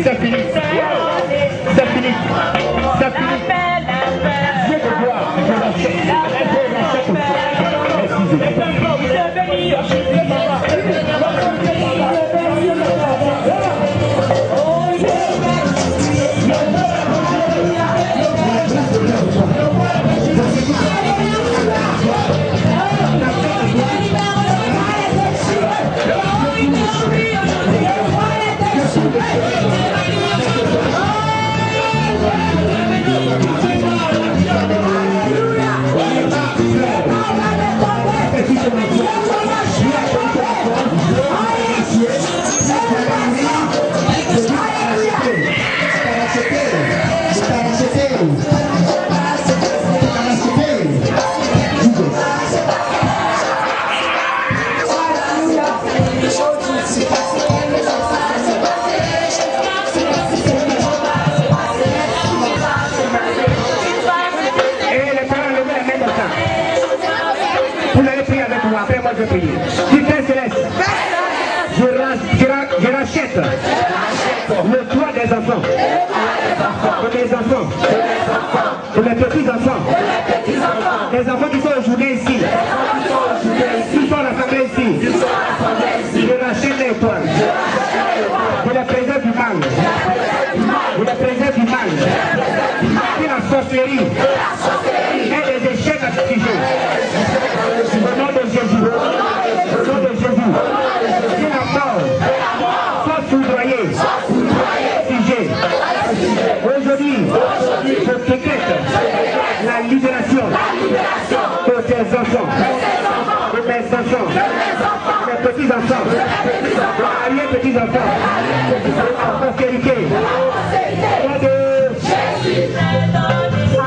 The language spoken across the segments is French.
Ça finit. Ça finit. Ça finit. Je veux voir. Je l'achète. Je prie. Du Père Céleste, je rachète le toit des enfants, de mes enfants, de mes petits-enfants, les enfants qui sont aujourd'hui ici, qui sont rassemblés ici. Je rachète les toits, je les préserve du mal, je les préserve du mal, de la sorcellerie et des échecs à ce sujet. Au nom de Jésus, au nom de Jésus, que la mort soit foudroyée, figée. Aujourd'hui, je décrète la libération de tes enfants, de mes enfants, de mes petits-enfants, de mes petits-enfants, de la prospérité. Au nom de Jésus.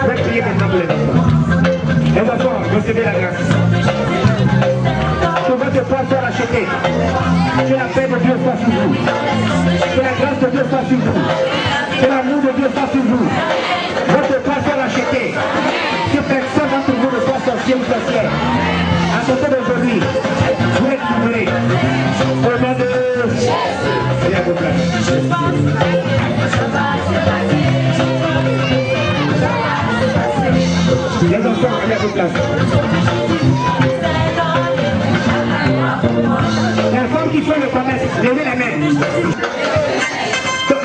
Je vais prier maintenant pour les enfants. Les enfants, recevez la grâce. Que votre foi soit rachetée. Que la paix de Dieu soit sur vous. Que la grâce de Dieu soit sur vous. Que l'amour de Dieu soit sur vous. Votre foi soit rachetée. Que personne d'entre vous ne soit sorcier ou sorcière. À compter d'aujourd'hui, vous êtes livrés. Au nom de Jésus. Et à vos places. Les enfants, allez à vos places. Les femmes qui font le commerce, levez les mains.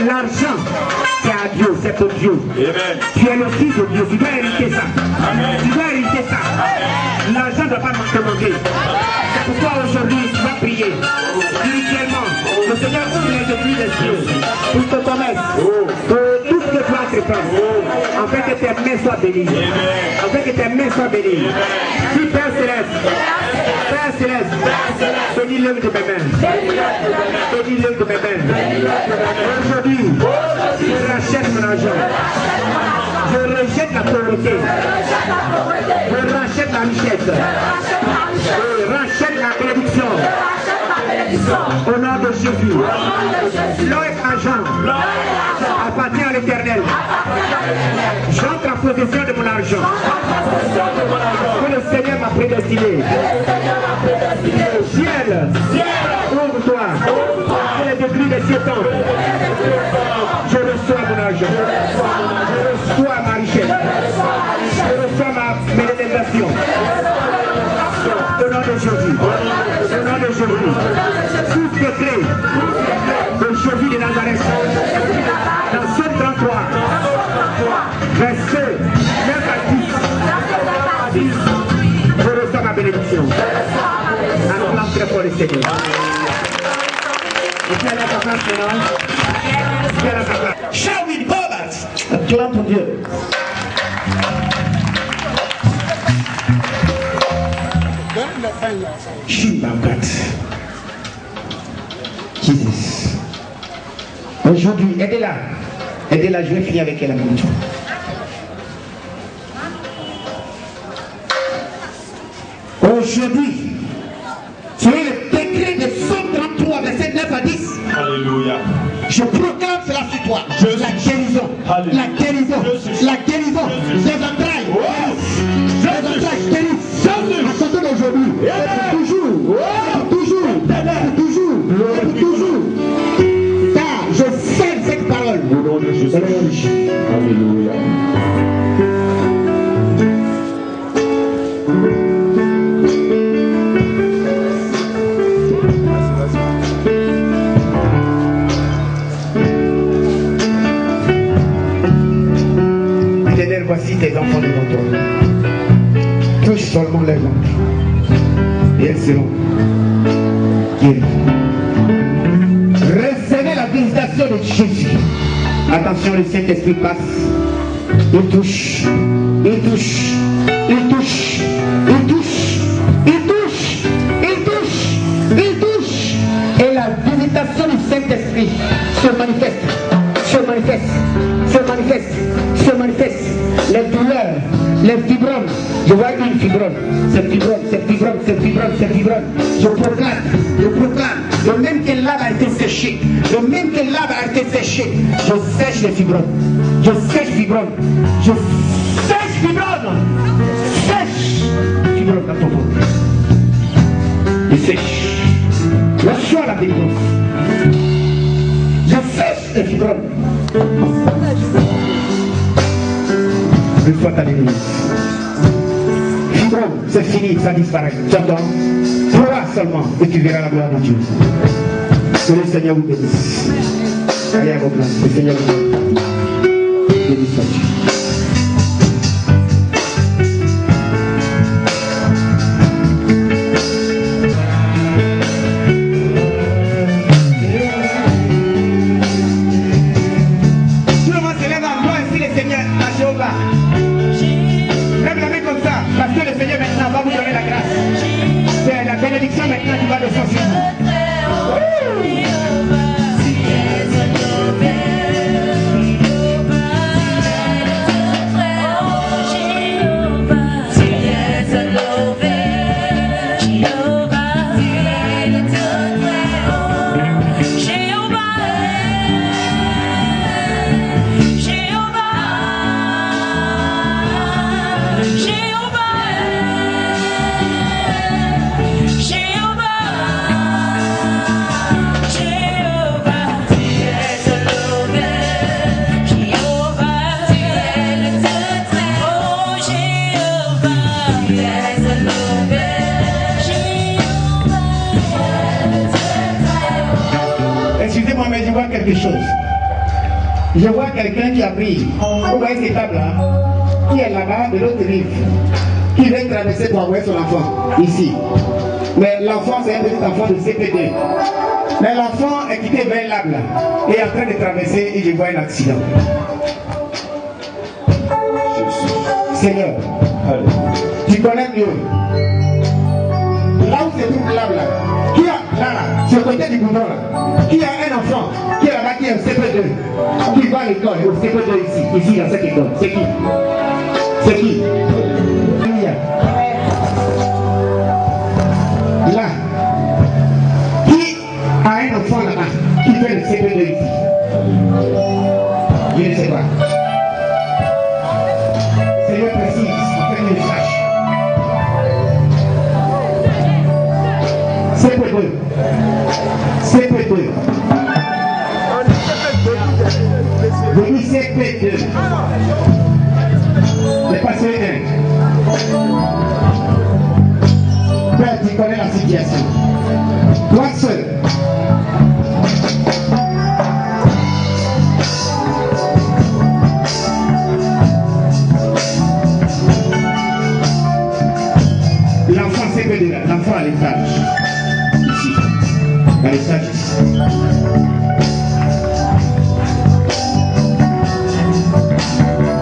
L'argent, c'est à Dieu, c'est pour Dieu. Amen. Tu es le fils de Dieu, tu dois hériter ça. Amen. Tu dois hériter ça. L'argent ne doit pas te manquer. C'est pourquoi aujourd'hui, tu vas prier spirituellement. Le Seigneur ouvre les églises des cieux pour te commerce, pour tout ce que tu vas entreprendre, afin que tes mains soient bénies. Afin que tes mains soient bénies. Si Père Céleste, Père Céleste, bénis l'œuvre de mes mains. Bénis l'œuvre de mes mains. Aujourd'hui, je rachète mon argent. Je rejette la pauvreté. Je rachète la richesse. Je rachète la bénédiction. Au nom de Jésus. L'eau et l'argent appartient à l'Éternel. J'entre en possession de mon argent. Que le Seigneur m'a prédestiné. Ciel, ouvre-toi. Que les églises des cieux tombent. Je reçois mon argent. Je reçois ma richesse. Je reçois ma bénédiction. Au nom de Jésus. Au nom de Jésus. Tout secret de Jésus de Nazareth. Dans Somme 33. Verset 9 à 10. Je reçois ma bénédiction. Acclame très fort le Seigneur. Et puis allez à ta place maintenant. Puis allez à ta place. Shout with Bobat. Acclame ton Dieu. Shimakat. Jesus. Aujourd'hui, aidez-la. Aidez-la, je vais finir avec elle à mon tour. Aujourd'hui, sur le décret de Somme 33, verset 9 à 10. Alléluia. Je proclame cela sur toi. La guérison. Alléluia. La guérison. La guérison des entrailles. Des entrailles guéries. À compter d'aujourd'hui. Pour toujours. Pour toujours. Pour toujours. Pour toujours. Car je sais Jésus. Alléluia. Éternel, voici tes enfants devant toi. Touche seulement les ventres. Et elles seront guéries. Recevez la visitation de Jésus. Attention, le Saint-Esprit passe. Il touche. Il touche. Il touche. Il touche. Il touche. Il touche. Il touche. Et la visitation du Saint-Esprit se manifeste. Se manifeste. Se manifeste. Se manifeste. Les douleurs, les fibromes. Je vois une fibrome. C'est fibrome, c'est fibrome, c'est fibrome, c'est fibrome. Je proclame. Le même que l'arbre a été séché. Le même que l'arbre a été séché. Je sèche les fibromes. Je sèche fibrome. Je sèche fibrome. Sèche fibrome dans ton ventre. Je sèche. Reçois la délivrance. Je sèche les fibromes. Reçois ta délivrance. Fibrome, c'est fini, ça disparaît. J'entends. Crois seulement et tu verras la gloire de Dieu. Que le Seigneur vous bénisse. Allez à vos places. Le Seigneur vous bénisse. Bénisse Dieu. Tout le monde se lève en gloire ainsi le Seigneur à Jéhovah. Lève la main comme ça, parce que le Seigneur maintenant va vous donner la grâce. C'est la bénédiction maintenant qui va descendre sur vous. Excusez-moi, mais je vois quelque chose. Je vois quelqu'un qui a pris. Vous voyez cette table-là, qui est là-bas de l'autre rive, qui vient traverser pour envoyer son enfant, ici. Mais l'enfant, c'est un petit enfant de CP2. Mais l'enfant est quitté vers l'arbre là, et est en train de traverser et je vois un accident. Seigneur, tu connais mieux. Là où se trouve l'arbre là, qui a là, sur le côté du goudron là, qui a un enfant qui est là-bas, qui est au CP2, qui va à l'école, au CP2 ici dans cette école. C'est qui? C'est qui? Là. Qui a un enfant là-bas, qui fait le CP2 ici? Je ne sais pas. Seigneur précise, afin que je sache. CP2. CP2. Je dis CP2. C'est pas C1. Père, tu connais la situation. Toi seul. L'enfant CP2 là, l'enfant à l'étage. Ici. À l'étage ici.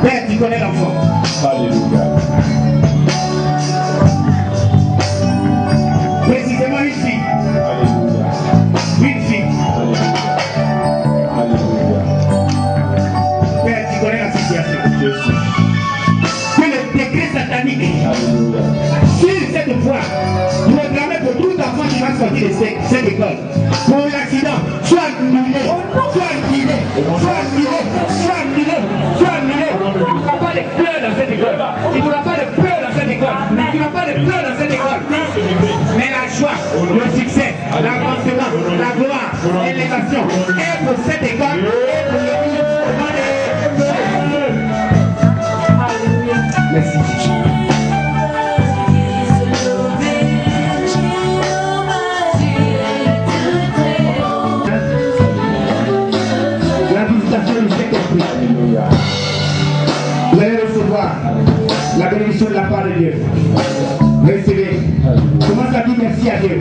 Père, tu connais l'enfant. Alléluia. Précisément une fille. Alléluia. Une fille. Alléluia. Père, tu connais la situation. Jésus. Que le décret satanique Alléluia. sur cette voie, programmé pour tout enfant qui va sortir de cette école, pour l'accident, soit annulé, soit annulé, soit annulé, soit annulé, soit annulé. Il n'y aura pas de pleurs dans cette école. Il n'y aura pas de pleurs dans cette école. Il n'y aura pas de pleurs dans cette école. Mais la joie, le succès, l'avancement, la gloire, l'élévation est pour cette école et pour le Merci. La visitation du Saint-Esprit. Vous allez recevoir la bénédiction de la part de Dieu. Recevez. Commence à dire merci à Dieu.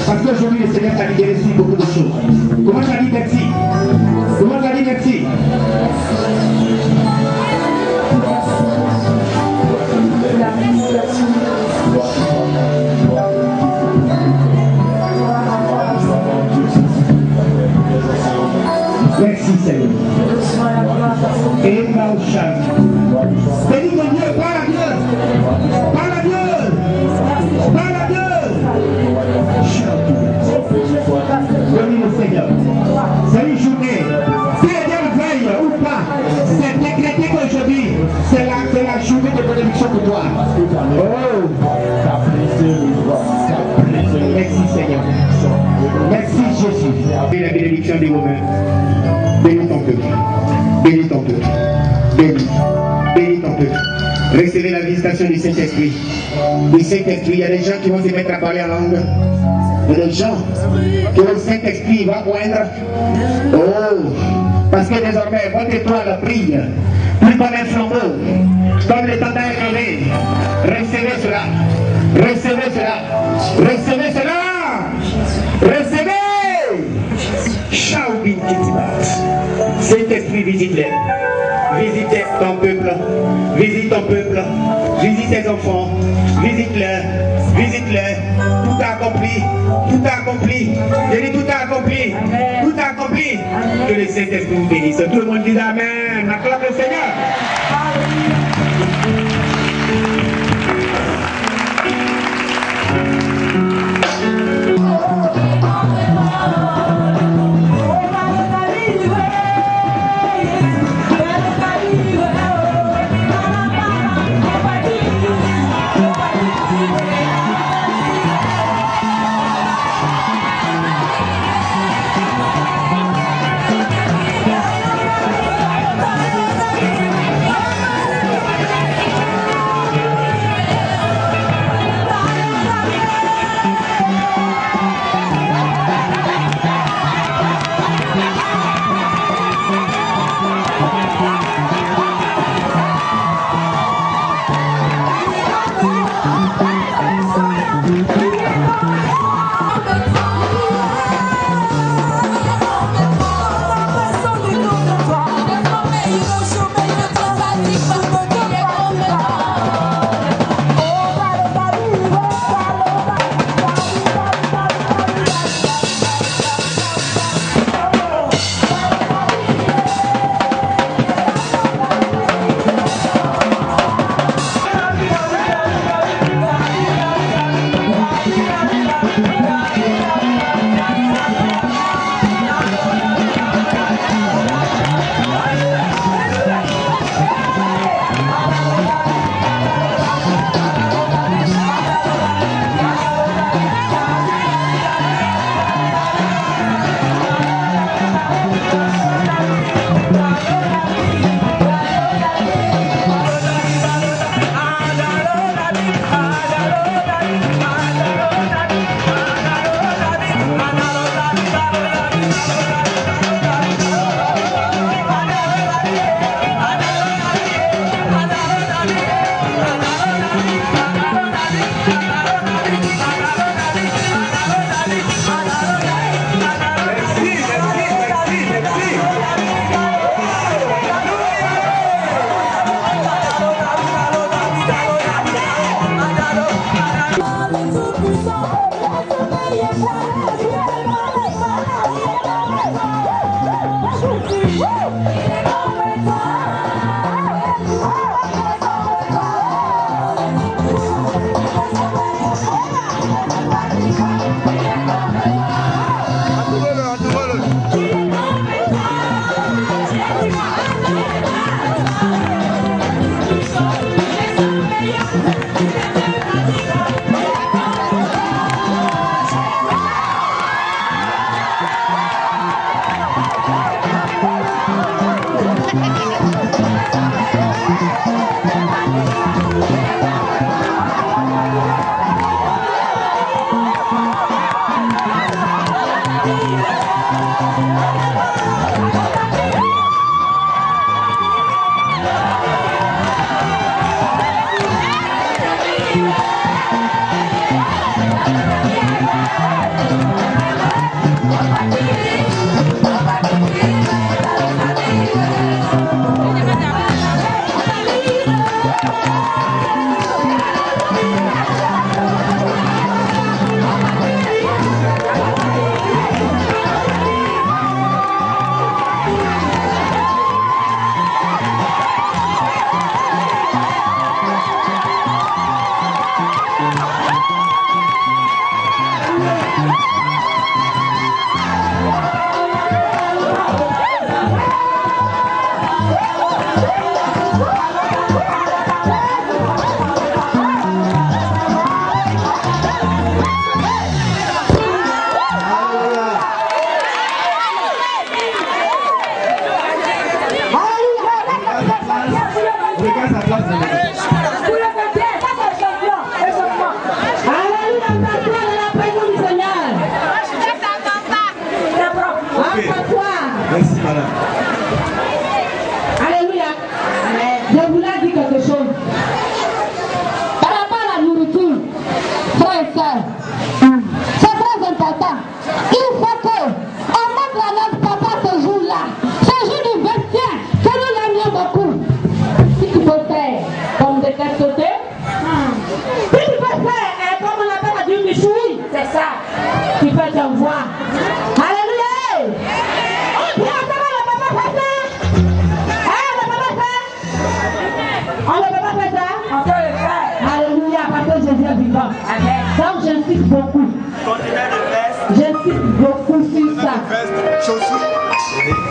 Parce qu'aujourd'hui, le Seigneur t'a libéré sur beaucoup de choses. Commence à dire merci. Commence à dire merci. Merci Seigneur. Et Maouchan. Bénis ton Dieu, parle à Dieu. Parle à Dieu. Parle à Dieu. Bénis le Seigneur. C'est une journée. Si Dieu veille ou pas, c'est décrété qu'aujourd'hui, c'est la journée de bénédiction pour toi. Oh. Merci Seigneur. Merci Jésus. Et la bénédiction des Romains. Bénis ton peuple. Bénis ton peuple. Bénis. Bénis ton peuple. Recevez la visitation du Saint-Esprit. Du Saint-Esprit, il y a des gens qui vont se mettre à parler en langue. Il y a des gens que le Saint-Esprit va oindre. Oh! Parce que désormais, votre étoile brille. Plus comme un flambeau. Comme le temps est levé. Recevez cela. Recevez cela. Recevez cela. Recevez. Saint-Esprit, visite-les. Visite ton peuple. Visite ton peuple. Visite tes enfants. Visite-les. Visite-les. Tout a accompli. Tout a accompli. J'ai dit tout a accompli. Tout a accompli. Que le Saint-Esprit vous bénisse. Tout le monde dit Amen. Acclame le Seigneur. voilà. Alléluia. Je voulais dire quelque chose. Par rapport à la nourriture, frères et sœurs, c'est très important. Il faut qu'on montre à notre papa ce jour-là, ce jour du vestiaire, que nous l'aimions beaucoup. Si tu peux faire comme de quel côté, si tu peux faire comme on appelle à Dieu Michoui, c'est ça. Tu peux te voir. Alléluia. On dit à le papa fait ça. Le papa fait. On ne peut pas faire ça. On peut le faire. Alléluia, parce que Jésus est vivant. Amen. Donc j'insiste beaucoup. J'insiste beaucoup sur ça.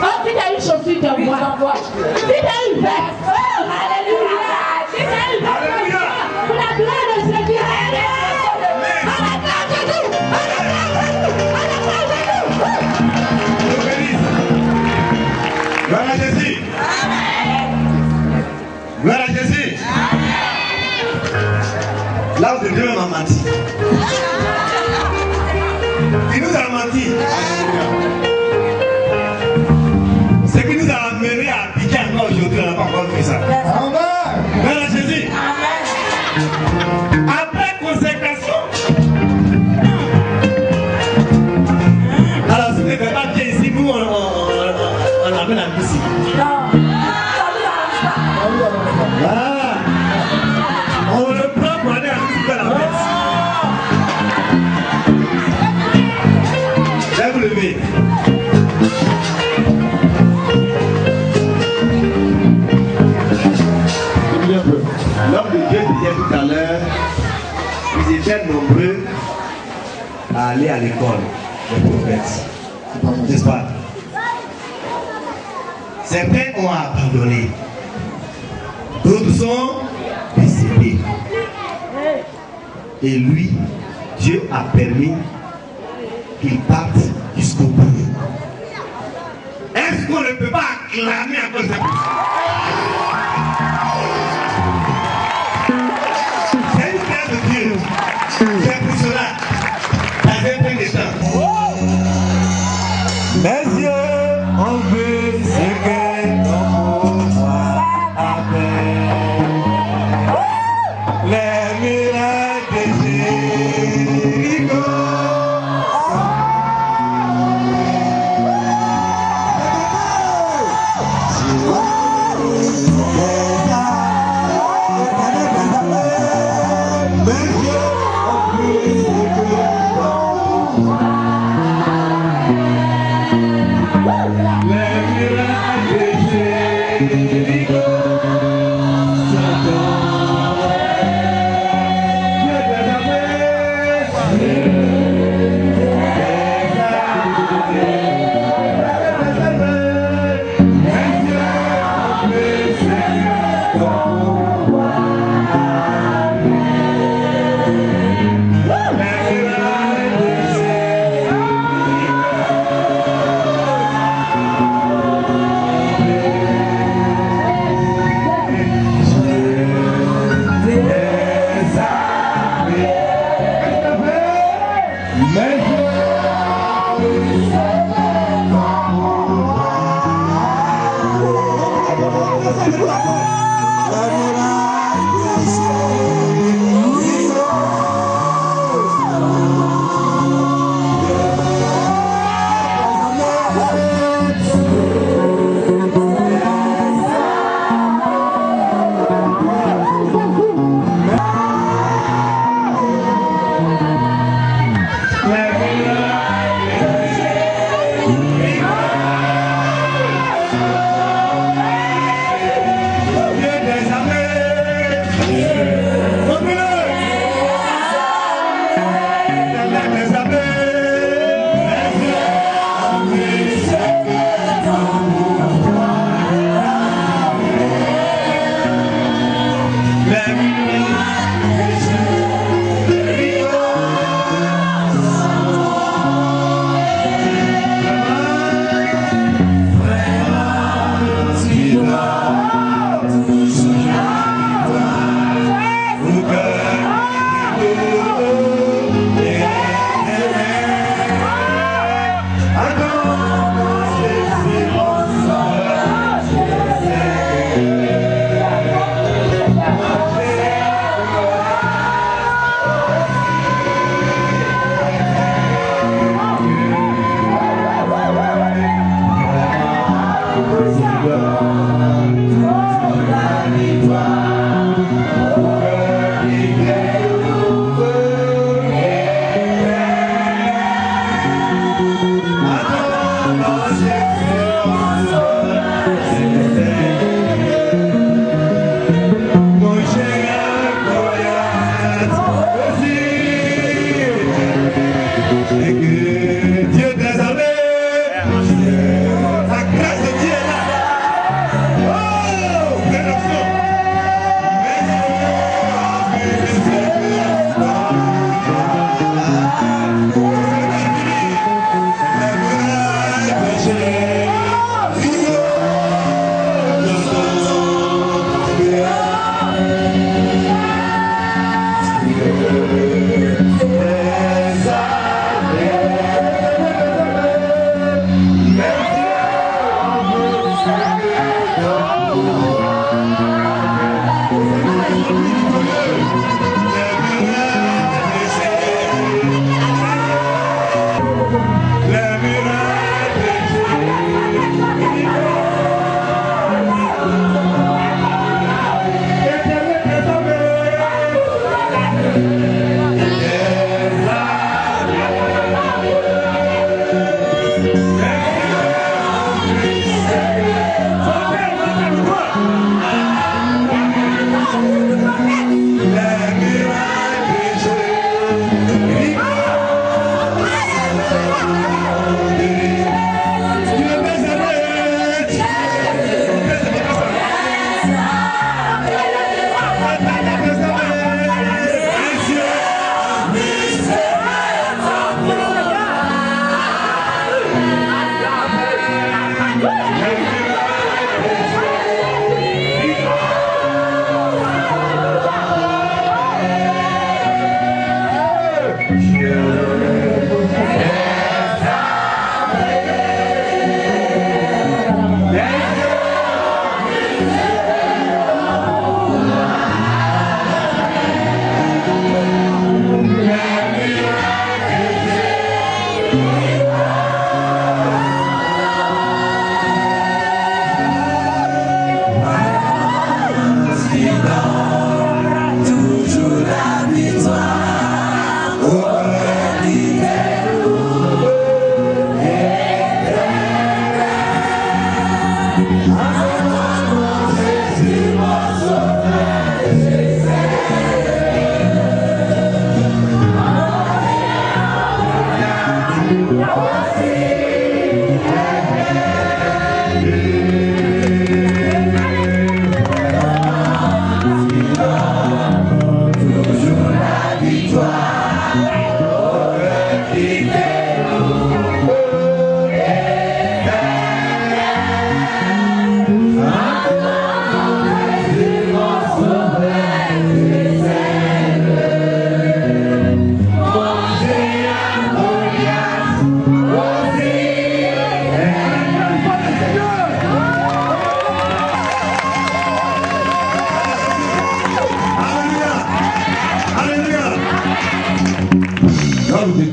Oh, si tu as une chaussure, tu vois. Si tu as une veste. Oh, alléluia. Si tu as une veste. Pour la gloire de Jésus. Alléluia. Gloire à Jésus. Gloire à Jésus. Là où Dieu m'a menti. Il nous a menti. Ce qui nous a amené à piquer encore aujourd'hui, on n'a pas encore fait ça. Gloire à Jésus. Après consécration. Alors si tu ne fais pas bien ici, nous on amène la musique. Voilà. On le prend pour aller à la musique à la messe. Lève le lever. L'homme de Dieu disait tout à l'heure, ils étaient nombreux à aller à l'école, les prophètes. N'est-ce pas? Certains ont abandonné. D'autres sont décédés. Et lui, Dieu a permis qu'il parte jusqu'au bout. Est-ce qu'on ne peut pas acclamer à cause de ça? C'est une grâce de Dieu. C'est pour cela. Ça fait plein de temps. Mes yeux ont vu ce que ton pouvoir a fait. Les miracles de Jéricho. Dieu des armées.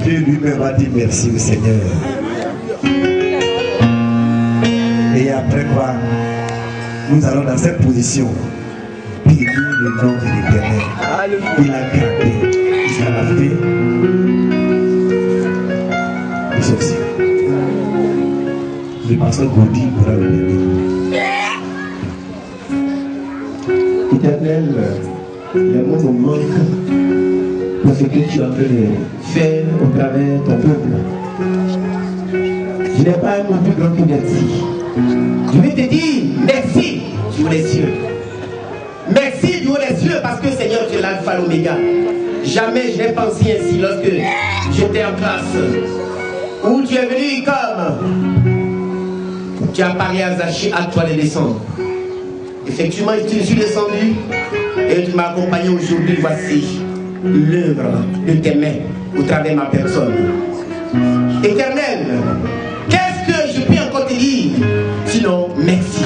Lui-même a dit merci au Seigneur. Et après quoi, nous allons dans cette position bénir le nom de l'Éternel. Il a gardé jusqu'à la fin de ceci. Le pasteur Gaudi pourra le bénir. Éternel, les mots nous manquent pour ce que tu as fait faire au travers ton peuple. Je n'ai pas un mot plus grand que merci. Je vais te dire merci du haut des cieux. Merci du haut des cieux parce que Seigneur, tu es l'alpha et l'oméga. Jamais je n'ai pensé ainsi lorsque j'étais en classe où tu es venu comme tu as parlé à Zaché, à toi de descendre. Effectivement, je suis descendu et tu m'as accompagné aujourd'hui. Voici l'œuvre de tes mains au travers de ma personne. Éternel, qu'est-ce que je peux encore te dire sinon merci.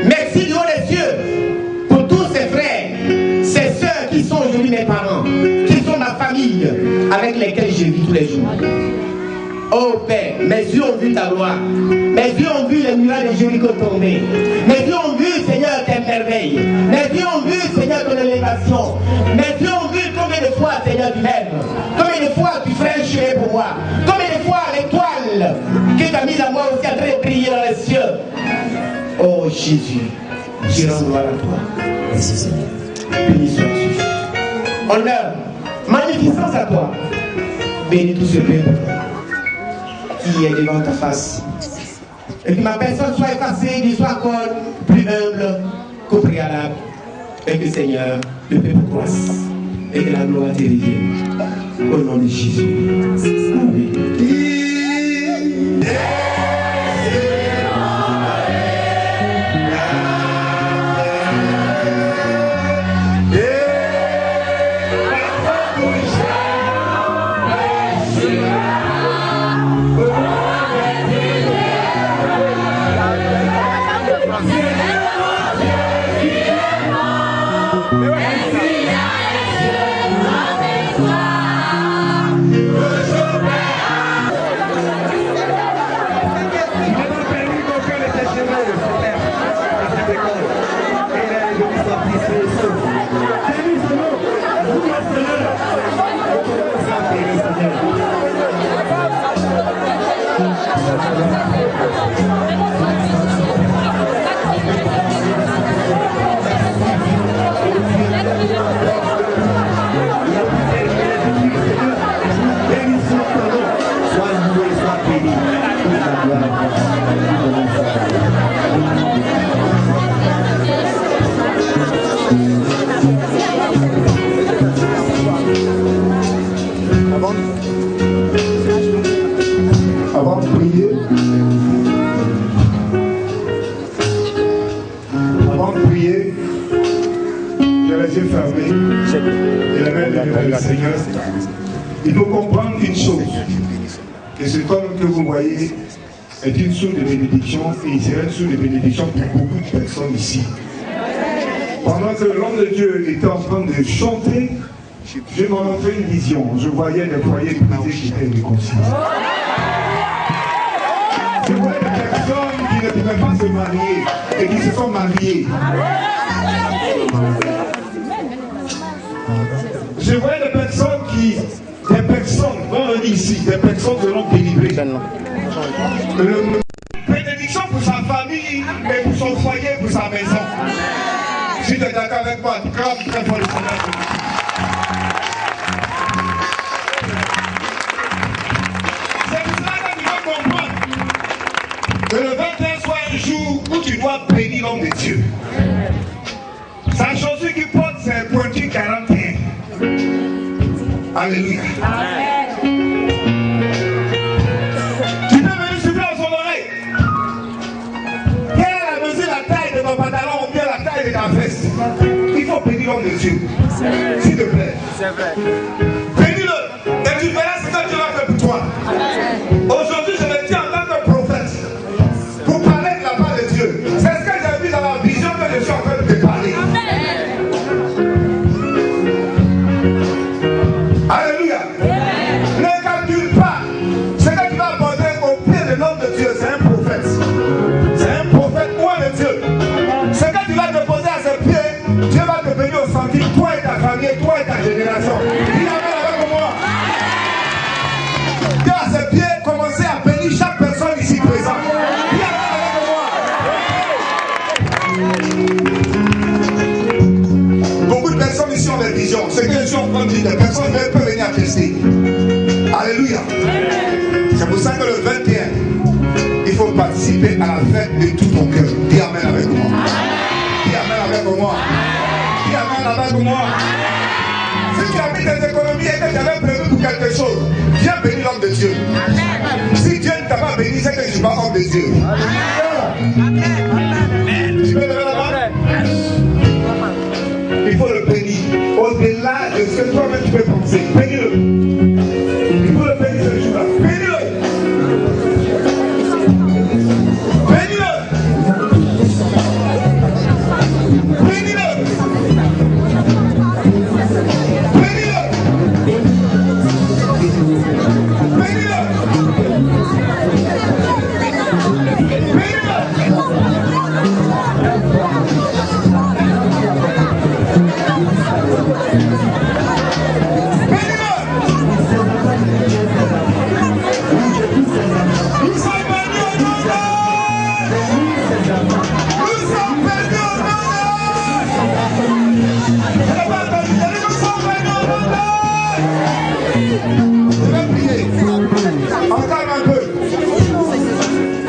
Merci du haut des cieux pour tous ces frères, ces sœurs qui sont aujourd'hui mes parents, qui sont ma famille avec lesquels je vis tous les jours. Oh Père, mes yeux ont vu ta gloire, mes yeux ont vu les murailles de Jéricho tomber, mes yeux ont vu, Seigneur, tes merveilles, mes yeux ont vu, Seigneur, ton élévation, mes yeux ont vu combien de fois, Seigneur, tu m'aimes, combien de fois tu ferais un chemin pour moi, combien de fois l'étoile qui t'a mise à moi aussi a très brillé dans les cieux. Oh Jésus, je rends gloire à toi. Merci Seigneur. Béni sois-tu. Honneur, magnificence à toi. Bénis tout ce peuple qui est devant ta face. Et que ma personne soit effacée, qu'il soit encore plus humble qu'au préalable. Et que Seigneur, le peuple croisse. Et que la gloire te revienne. Au nom de Jésus. Amen. Avant de prier, j'ai les yeux fermés et les mains levées vers le Seigneur. Il faut comprendre une chose, que cet homme que vous voyez est une source de bénédiction et il sera une source de bénédiction pour beaucoup de personnes ici. Pendant que l'homme de Dieu était en train de chanter, je m'en ai fait une vision. Je voyais des foyers brisés qui étaient réconciliés. Je voyais des personnes qui ne pouvaient pas se marier et qui se sont mariées. Je voyais des personnes vont venir ici, des personnes seront délivrées. Bénédiction pour sa famille et pour son foyer, pour sa maison. Si tu es d'accord avec moi, clame très fort le Seigneur. C'est Que le 21 soit un jour où tu dois bénir l'homme de Dieu. Sa chaussure qui porte, c'est pointu 41. Alléluia. Amen. Tu peux venir souffler dans son oreille. Quelle est la mesure, la taille de ton pantalon ou bien la taille de ta veste? Il faut bénir l'homme de Dieu. S'il te plaît. C'est vrai. Bénis-le. Et tu verras ce que Dieu va faire pour toi. Aujourd'hui, je me tiens en tant que prophète pour parler de la part de Dieu. C'est ce que j'ai vu dans la vision que je suis en train de te parler. Alléluia. Ne calcule pas. Ce que tu vas apporter au pied de l'homme de Dieu, c'est un prophète. C'est un prophète ou un de Dieu. Ce que tu vas te poser à ses pieds, Dieu va te bénir au centime, toi et ta famille, toi et ta génération. Dis amen avec moi. Dieu à ses pieds, commencez à bénir chaque personne ici présente. Dis amen avec moi. Beaucoup de personnes ici ont des visions. Ce que je suis en train de dire, des personnes ne peuvent venir attester. Alléluia. C'est pour ça que le 21, il faut participer à la fête de tout ton cœur. Dis amen avec moi. Dis amen avec moi. Dis amen avec moi. Si tu as mis tes économies et que tu avais prévu pour quelque chose, viens bénir l'homme de Dieu. Si Dieu ne t'a pas béni, c'est que je ne suis pas homme de Dieu. Tu peux lever la main? Il faut le bénir. Au-delà de ce que toi-même tu peux penser. Bénis-le. Il faut le bénir ce jour-là. Bénis-le. Bénis-le. Bénis-le. Bénis-le. Bénis-le.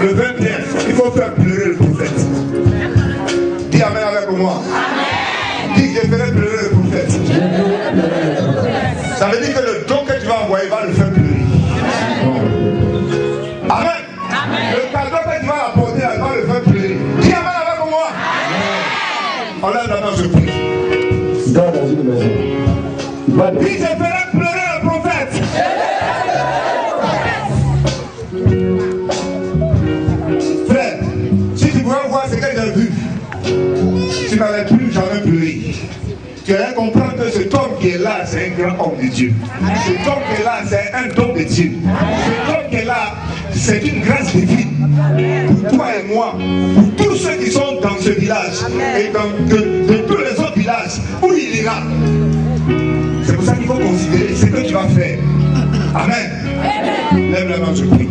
Le 21, il faut faire pleurer le prophète. Dis amen avec moi. Dis je ferai pleurer le prophète. Ça veut dire que le don que tu vas envoyer va le faire pleurer. Amen. Le cadeau que tu vas apporter va le faire pleurer. Dis amen avec moi. On lève la main, je prie. Dans une maison. Dis je ferai pleurer le prophète. Frère, si tu pouvais voir ce que j'ai vu, tu n'allais plus jamais pleurer. Tu allais comprendre que cet homme qui est là, c'est un grand homme de Dieu. Cet homme qui est là, c'est un don de Dieu. Cet homme qui est là, c'est une grâce divine. Pour toi et moi, pour tous ceux qui sont dans ce village et dans de tous les autres villages où il ira. C'est pour ça qu'il faut considérer ce que tu vas faire. Amen. Lève la main, je prie.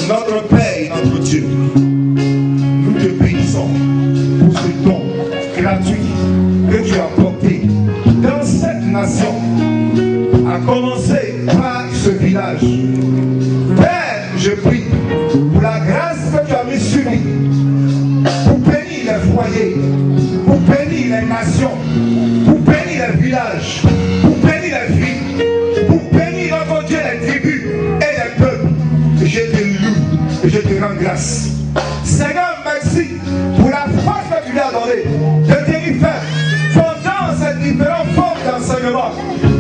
Notre Père et notre Dieu, nous te bénissons pour ce don gratuit que tu as apporté dans cette nation, à commencer par ce village. Père, je prie pour la grâce que tu as mise sur lui, pour bénir les foyers, pour bénir les nations, pour bénir les villages, pour bénir les villes, pour bénir notre Dieu les tribus et les peuples. Je te loue et je te rends grâce. Seigneur, merci pour la force que tu lui as donnée de tenir ferme pendant ces différentes formes d'enseignement.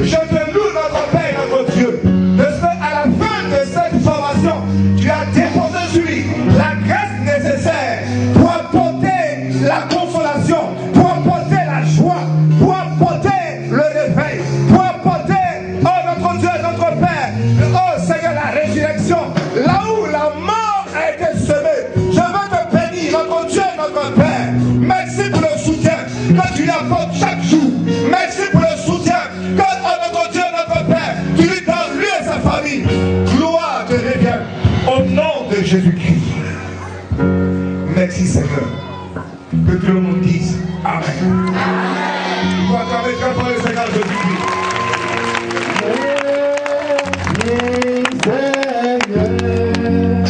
Je te loue, notre Père et notre Dieu, de ce qu'à la fin de cette formation, tu as déposé sur lui la grâce nécessaire pour apporter la consolation, pour apporter la joie, pour apporter le réveil, pour apporter, oh notre Dieu, notre Père, oh Seigneur, la résurrection, là où la mort a été semée. Je veux te bénir, notre Dieu, notre Père. Merci pour le soutien que tu lui apportes chaque jour. Merci pour le soutien que, oh notre Dieu, notre Père, tu lui donnes, lui et sa famille. Gloire te revient au nom de Jésus-Christ. Merci Seigneur. Que tout le monde dise Amen. Tu dois acclamer très fort le Seigneur Jésus-Christ. Seigneur.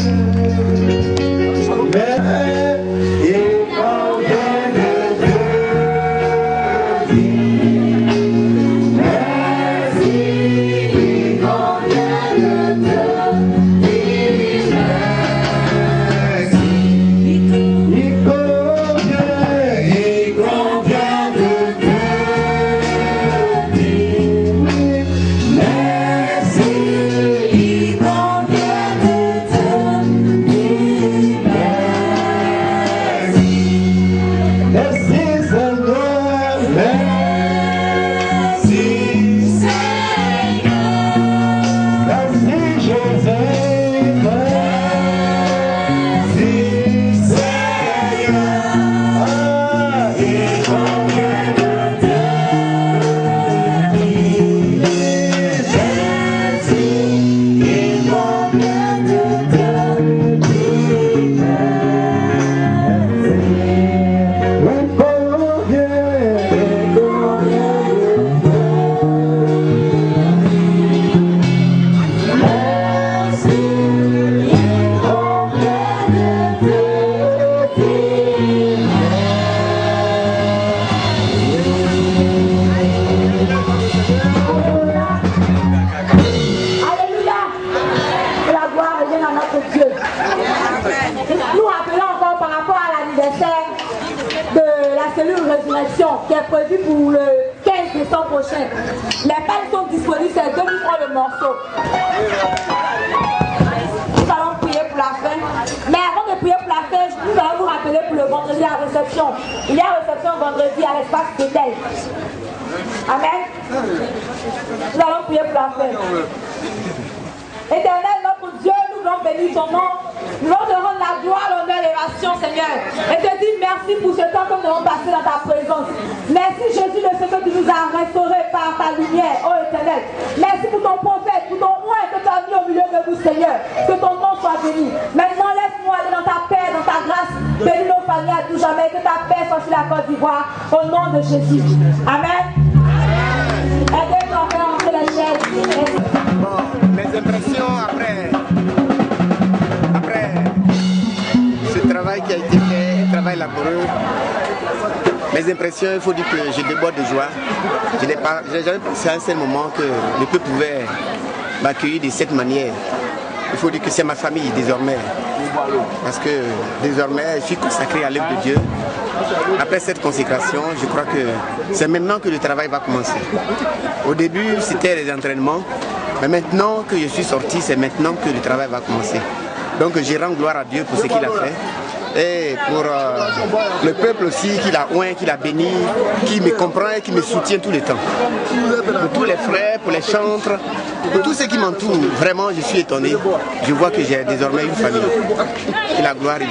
Qui est prévu pour le 15 décembre prochain. Les pains sont disponibles, c'est 2000 francs le morceau. Nous allons prier pour la fin. Mais avant de prier pour la fin, nous allons vous rappeler pour le vendredi à réception. Il y a réception vendredi à l'espace d'hôtel. Amen. Nous allons prier pour la fin. Éternel, notre Dieu, nous voulons bénir ton nom. Nous voulons te rendre la gloire, l'honneur et l'action, Seigneur. Et te dire merci pour ce temps que nous avons passé dans ta présence. Merci, Jésus, de ce que tu nous as restaurés par ta lumière, ô Éternel. Merci pour ton prophète, pour ton roi que tu as mis au milieu de vous, Seigneur. Que ton nom soit béni. Maintenant, laisse-nous aller dans ta paix, dans ta grâce. Bénis nos familles à tout jamais. Que ta paix soit sur la Côte d'Ivoire. Au nom de Jésus. Amen. Aidez-nous à faire entrer les chaises. Bon, mes impressions après ce travail qui a été fait, un travail laboureux. Mes impressions, il faut dire que je déborde de joie. Je n'ai jamais pensé à un seul moment que le peuple pouvait m'accueillir de cette manière. Il faut dire que c'est ma famille désormais. Parce que désormais, je suis consacré à l'œuvre de Dieu. Après cette consécration, je crois que c'est maintenant que le travail va commencer. Au début, c'était les entraînements. Mais maintenant que je suis sorti, c'est maintenant que le travail va commencer. Donc je rends gloire à Dieu pour ce qu'il a fait. Et pour le peuple aussi qui l'a oint, qui l'a béni, qui me comprend et qui me soutient tout le temps. Pour tous les frères, pour les chantres, pour tous ceux qui m'entourent, vraiment je suis étonné. Je vois que j'ai désormais une famille. Que la gloire est